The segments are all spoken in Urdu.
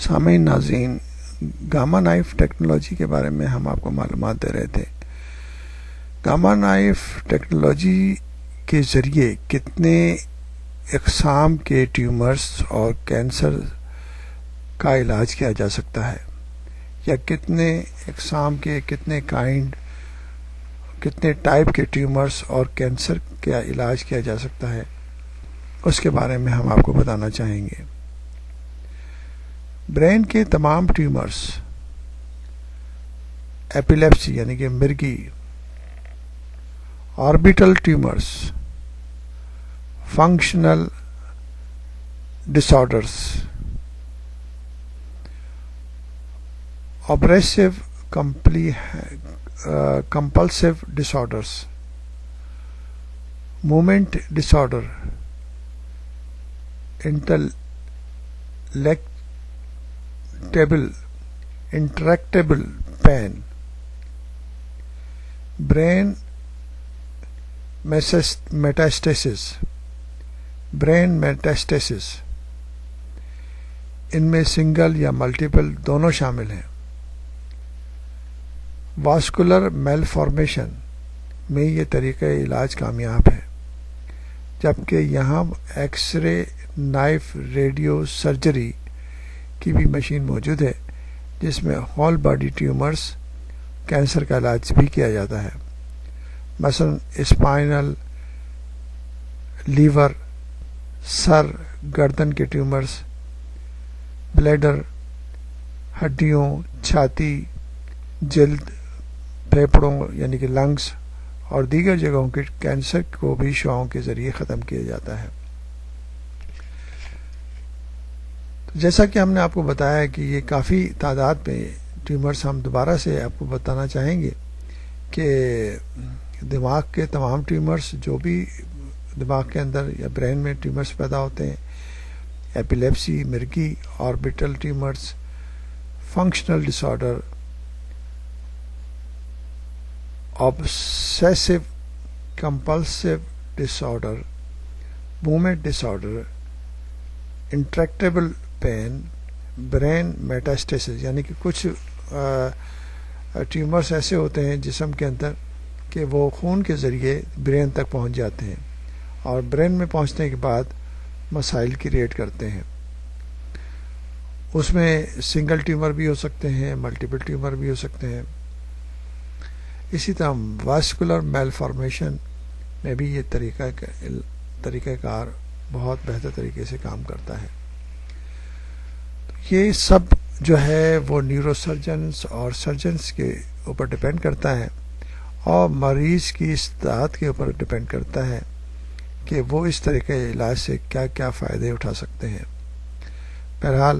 سامعین ناظرین، گاما نائف ٹیکنالوجی کے بارے میں ہم آپ کو معلومات دے رہے تھے۔ گاما نائف ٹیکنالوجی کے ذریعے کتنے اقسام کے ٹیومرز اور کینسر کا علاج کیا جا سکتا ہے، یا کتنے اقسام کے کتنے ٹائپ کے ٹیومرز اور کینسر کا علاج کیا جا سکتا ہے، اس کے بارے میں ہم آپ کو بتانا چاہیں گے۔ برین کے تمام ٹیومرز، ایپیلیپسی یعنی کہ مرگی، آربیٹل ٹیومرز، فنکشنل ڈس آرڈرز، آبریسو کمپلسیو ڈس آرڈرز، موومنٹ ڈس آرڈر، انٹریکٹیبل پین، برین میٹاسٹیسس، ان میں سنگل یا ملٹیپل دونوں شامل ہیں۔ واسکولر میل فارمیشن میں یہ طریقہ علاج کامیاب ہے، جبکہ یہاں X ray, knife, radio surgery کی بھی مشین موجود ہے، جس میں ہول باڈی ٹیومرز کینسر کا علاج بھی کیا جاتا ہے، مثلا اسپائنل، لیور، سر، گردن کے ٹیومرز، بلیڈر، ہڈیوں، چھاتی، جلد، پھیپھڑوں یعنی کہ لنگز اور دیگر جگہوں کے کینسر کو بھی شعاعوں کے ذریعے ختم کیا جاتا ہے۔ جیسا کہ ہم نے آپ کو بتایا کہ یہ کافی تعداد میں ٹیومرز، ہم دوبارہ سے آپ کو بتانا چاہیں گے کہ دماغ کے تمام ٹیومرز، جو بھی دماغ کے اندر یا برین میں ٹیومرز پیدا ہوتے ہیں، ایپیلیپسی، مرگی، آربیٹل ٹیومرز، فنکشنل ڈس order, obsessive compulsive disorder، movement disorder، intractable pain، brain metastasis یعنی کہ کچھ ٹیومرز ایسے ہوتے ہیں جسم کے اندر کہ وہ خون کے ذریعے برین تک پہنچ جاتے ہیں، اور برین میں پہنچنے کے بعد مسائل کریٹ کرتے ہیں۔ اس میں سنگل ٹیومر بھی ہو سکتے ہیں، ملٹیپل ٹیومر بھی ہو سکتے ہیں۔ اسی طرح واسکولر میل فارمیشن میں بھی یہ طریقہ کار بہت بہتر طریقے سے کام کرتا ہے۔ یہ سب جو ہے وہ نیورو سرجنز اور سرجنز کے اوپر ڈپینڈ کرتا ہے، اور مریض کی استطاعت کے اوپر ڈپینڈ کرتا ہے کہ وہ اس طریقے علاج سے کیا کیا فائدے اٹھا سکتے ہیں۔ بہرحال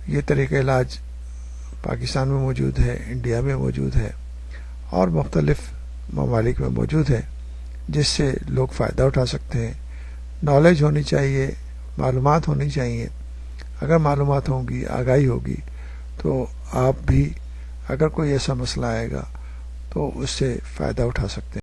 یہ طریقہ علاج پاکستان میں موجود ہے، انڈیا میں موجود ہے، اور مختلف ممالک میں موجود ہے، جس سے لوگ فائدہ اٹھا سکتے ہیں۔ نالج ہونی چاہیے، معلومات ہونی چاہیے۔ اگر معلومات ہوں گی، آگاہی ہوگی، تو آپ بھی اگر کوئی ایسا مسئلہ آئے گا تو اس سے فائدہ اٹھا سکتے ہیں۔